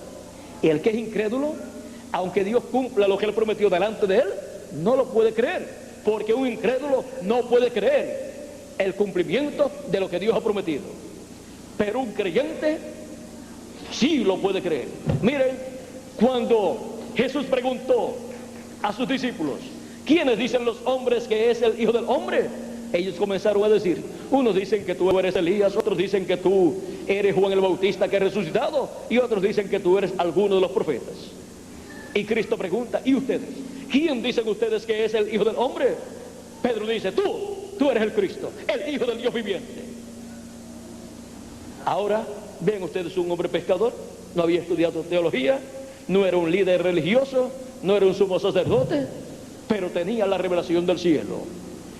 El que es incrédulo, aunque Dios cumpla lo que él prometió delante de él, no lo puede creer, porque un incrédulo no puede creer el cumplimiento de lo que Dios ha prometido. Pero un creyente sí lo puede creer. Miren, cuando Jesús preguntó a sus discípulos: ¿quiénes dicen los hombres que es el Hijo del Hombre? Ellos comenzaron a decir: unos dicen que tú eres Elías, otros dicen que tú eres Juan el Bautista que ha resucitado, y otros dicen que tú eres alguno de los profetas. Y Cristo pregunta: ¿y ustedes? ¿Quién dicen ustedes que es el Hijo del Hombre? Pedro dice: tú eres el Cristo, el Hijo del Dios viviente. Ahora, ven ustedes, un hombre pescador, no había estudiado teología, no era un líder religioso, no era un sumo sacerdote, pero tenía la revelación del cielo.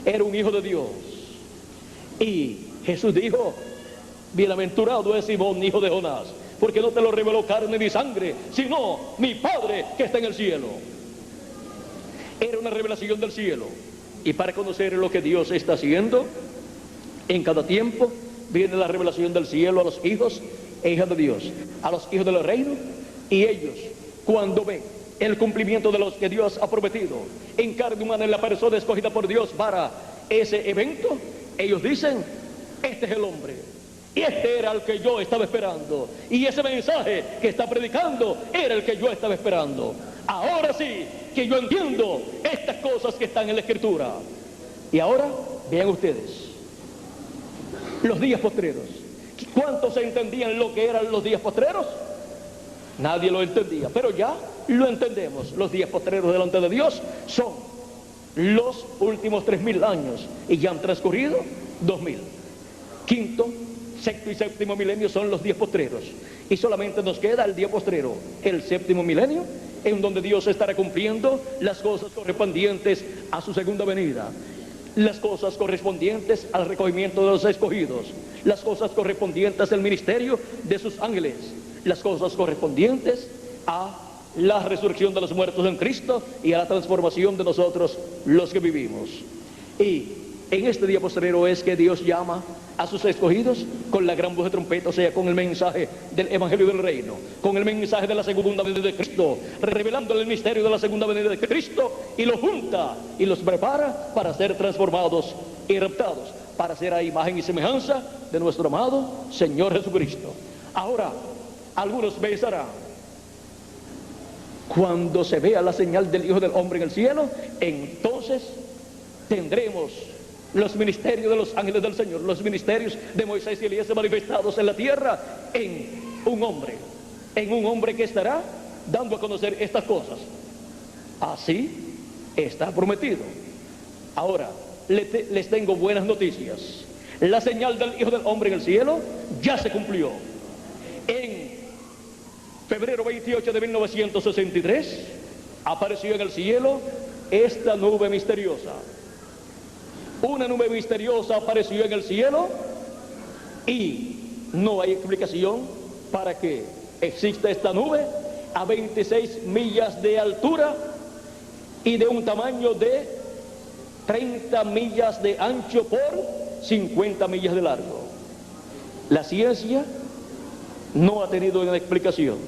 Era un hijo de Dios. Y Jesús dijo: bienaventurado es Simón, hijo de Jonás, porque no te lo reveló carne ni sangre, sino mi Padre que está en el cielo. Era una revelación del cielo. Y para conocer lo que Dios está haciendo en cada tiempo, viene la revelación del cielo a los hijos e hijas de Dios, a los hijos del reino. Y ellos, cuando ven el cumplimiento de los que Dios ha prometido en carne humana, en la persona escogida por Dios para ese evento, ellos dicen: este es el hombre, y este era el que yo estaba esperando, y ese mensaje que está predicando era el que yo estaba esperando. Ahora sí que yo entiendo estas cosas que están en la Escritura. Y ahora vean ustedes los días postreros. ¿Cuántos entendían lo que eran los días postreros? Nadie lo entendía, pero ya lo entendemos. Los días postreros delante de Dios son los últimos 3000 años, y ya han transcurrido 2000. Quinto, sexto y séptimo milenio son los días postreros, y solamente nos queda el día postrero, el séptimo milenio, en donde Dios estará cumpliendo las cosas correspondientes a su segunda venida, las cosas correspondientes al recogimiento de los escogidos, las cosas correspondientes al ministerio de sus ángeles, las cosas correspondientes a la resurrección de los muertos en Cristo y a la transformación de nosotros los que vivimos. Y en este día postrero es que Dios llama a sus escogidos con la gran voz de trompeta, o sea, con el mensaje del Evangelio del Reino, con el mensaje de la segunda venida de Cristo, revelando el misterio de la segunda venida de Cristo, y los junta y los prepara para ser transformados y raptados, para ser a imagen y semejanza de nuestro amado Señor Jesucristo. Ahora, algunos pensarán: cuando se vea la señal del Hijo del Hombre en el cielo, entonces tendremos los ministerios de los ángeles del Señor, los ministerios de Moisés y Elías manifestados en la tierra en un hombre que estará dando a conocer estas cosas. Así está prometido. Ahora, les tengo buenas noticias. La señal del Hijo del Hombre en el cielo ya se cumplió. En febrero 28 de 1963 apareció en el cielo esta nube misteriosa. Una nube misteriosa apareció en el cielo, y no hay explicación para que exista esta nube a 26 millas de altura y de un tamaño de 30 millas de ancho por 50 millas de largo. La ciencia no ha tenido una explicación,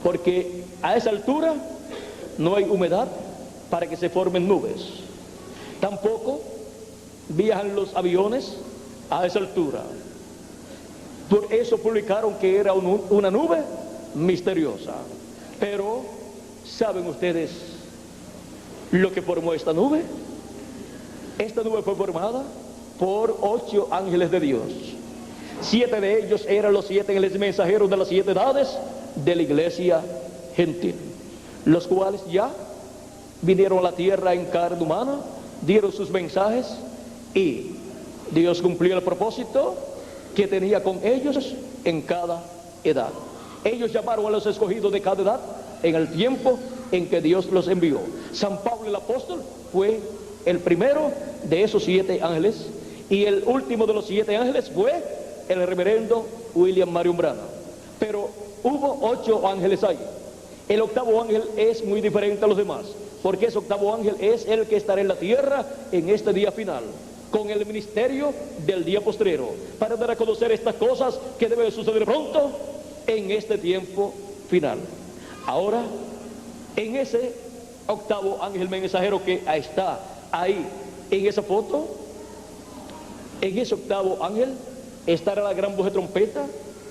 porque a esa altura no hay humedad para que se formen nubes. Tampoco viajan los aviones a esa altura. Por eso publicaron que era una nube misteriosa. Pero, ¿saben ustedes lo que formó esta nube? Esta nube fue formada por 8 ángeles de Dios. 7 de ellos eran los 7 ángeles mensajeros de las 7 edades de la iglesia gentil, los cuales ya vinieron a la tierra en carne humana, dieron sus mensajes y Dios cumplió el propósito que tenía con ellos en cada edad. Ellos llamaron a los escogidos de cada edad en el tiempo en que Dios los envió. San Pablo el apóstol fue el primero de esos 7 ángeles, y el último de los 7 ángeles fue el reverendo William Marion Branham. Pero hubo 8 ángeles ahí. El octavo ángel es muy diferente a los demás, porque ese octavo ángel es el que estará en la tierra en este día final, con el ministerio del día postrero, para dar a conocer estas cosas que deben suceder pronto en este tiempo final. Ahora, en ese octavo ángel mensajero que está ahí en esa foto, en ese octavo ángel estará la gran voz de trompeta,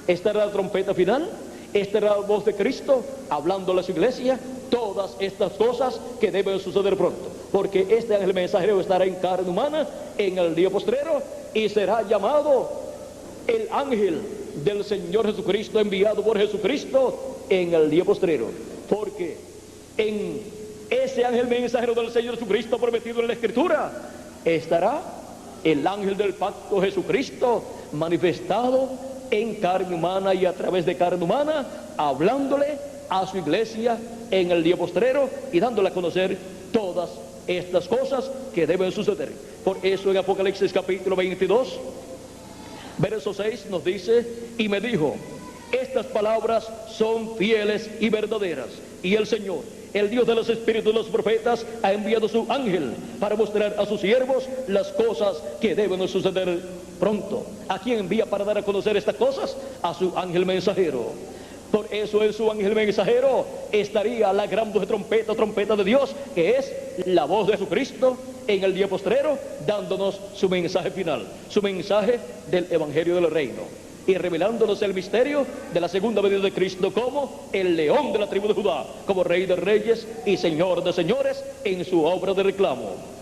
estará la trompeta final, estará la voz de Cristo hablando a las iglesias, todas estas cosas que deben suceder pronto, porque este ángel mensajero estará en carne humana en el día postrero y será llamado el ángel del Señor Jesucristo, enviado por Jesucristo en el día postrero, porque en ese ángel mensajero del Señor Jesucristo prometido en la Escritura estará el ángel del pacto Jesucristo manifestado en carne humana y a través de carne humana, hablándole a su iglesia en el día postrero y dándole a conocer todas estas cosas que deben suceder. Por eso en Apocalipsis capítulo 22 verso 6 nos dice: y me dijo, estas palabras son fieles y verdaderas, y el Señor, el Dios de los espíritus de los profetas, ha enviado su ángel para mostrar a sus siervos las cosas que deben suceder pronto. ¿A quién envía para dar a conocer estas cosas? A su ángel mensajero. Por eso en su ángel mensajero estaría la gran voz de trompeta, trompeta de Dios, que es la voz de Jesucristo en el día postrero, dándonos su mensaje final, su mensaje del evangelio del reino, y revelándonos el misterio de la segunda venida de Cristo como el león de la tribu de Judá, como rey de reyes y señor de señores en su obra de reclamo.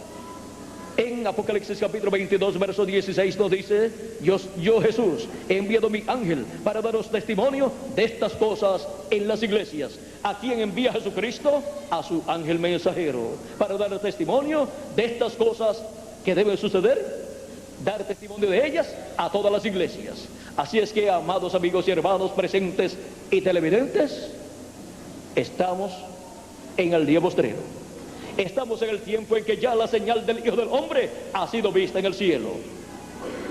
En Apocalipsis capítulo 22 verso 16 nos dice: yo Jesús he enviado mi ángel para daros testimonio de estas cosas en las iglesias. ¿A quién envía Jesucristo? A su ángel mensajero, para dar testimonio de estas cosas que deben suceder, dar testimonio de ellas a todas las iglesias. Así es que, amados amigos y hermanos presentes y televidentes, estamos en el día postrero. Estamos en el tiempo en que ya la señal del Hijo del Hombre ha sido vista en el cielo.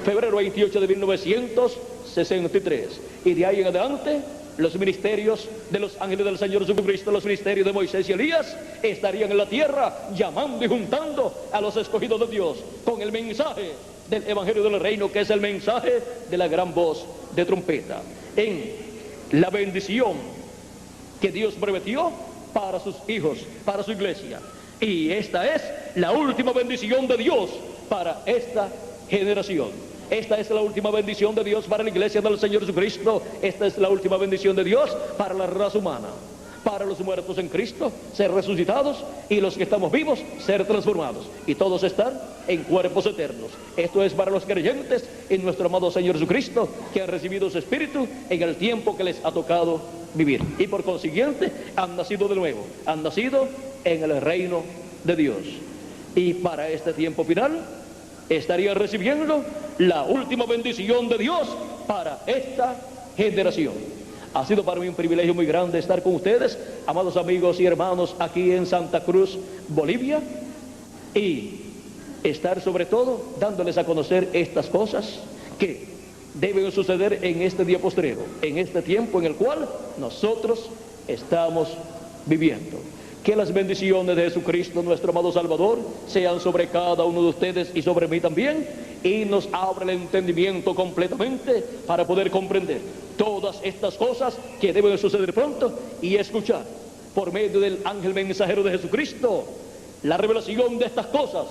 Febrero 28 de 1963. Y de ahí en adelante, los ministerios de los ángeles del Señor Jesucristo, los ministerios de Moisés y Elías, estarían en la tierra llamando y juntando a los escogidos de Dios con el mensaje del evangelio del reino, que es el mensaje de la gran voz de trompeta, en la bendición que Dios prometió para sus hijos, para su iglesia. Y esta es la última bendición de Dios para esta generación. Esta es la última bendición de Dios para la iglesia del Señor Jesucristo. Esta es la última bendición de Dios para la raza humana, para los muertos en Cristo ser resucitados, y los que estamos vivos ser transformados, y todos están en cuerpos eternos. Esto es para los creyentes en nuestro amado Señor Jesucristo, que han recibido su Espíritu en el tiempo que les ha tocado vivir, y por consiguiente han nacido de nuevo, han nacido en el reino de Dios. Y para este tiempo final estaría recibiendo la última bendición de Dios para esta generación. Ha sido para mí un privilegio muy grande estar con ustedes, amados amigos y hermanos, aquí en Santa Cruz, Bolivia, y estar sobre todo dándoles a conocer estas cosas que deben suceder en este día postrero, en este tiempo en el cual nosotros estamos viviendo. Que las bendiciones de Jesucristo, nuestro amado Salvador, sean sobre cada uno de ustedes y sobre mí también, y nos abra el entendimiento completamente para poder comprender todas estas cosas que deben suceder pronto y escuchar por medio del ángel mensajero de Jesucristo la revelación de estas cosas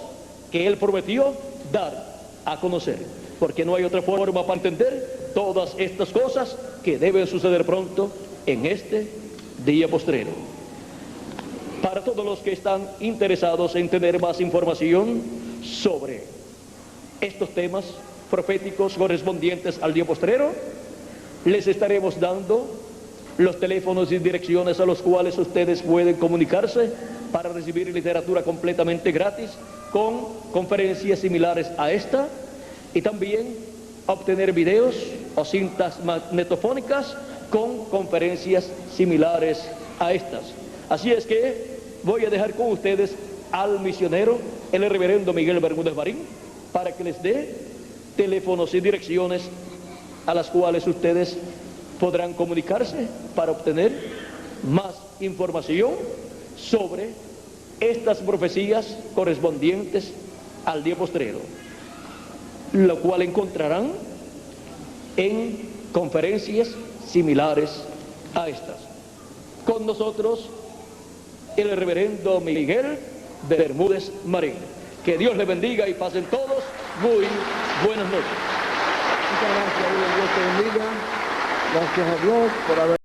que Él prometió dar a conocer, porque no hay otra forma para entender todas estas cosas que deben suceder pronto en este día postrero. Para todos los que están interesados en tener más información sobre estos temas proféticos correspondientes al día postrero, les estaremos dando los teléfonos y direcciones a los cuales ustedes pueden comunicarse para recibir literatura completamente gratis con conferencias similares a esta, y también obtener videos o cintas magnetofónicas con conferencias similares a estas. Así es que voy a dejar con ustedes al misionero, el reverendo Miguel Bermúdez Marín, para que les dé teléfonos y direcciones a las cuales ustedes podrán comunicarse para obtener más información sobre estas profecías correspondientes al día postrero, lo cual encontrarán en conferencias similares a estas. Con nosotros el reverendo Miguel Bermúdez Marín. Que Dios les bendiga y pasen todos muy buenas noches. Muchas gracias, Dios te bendiga. Gracias a Dios por haber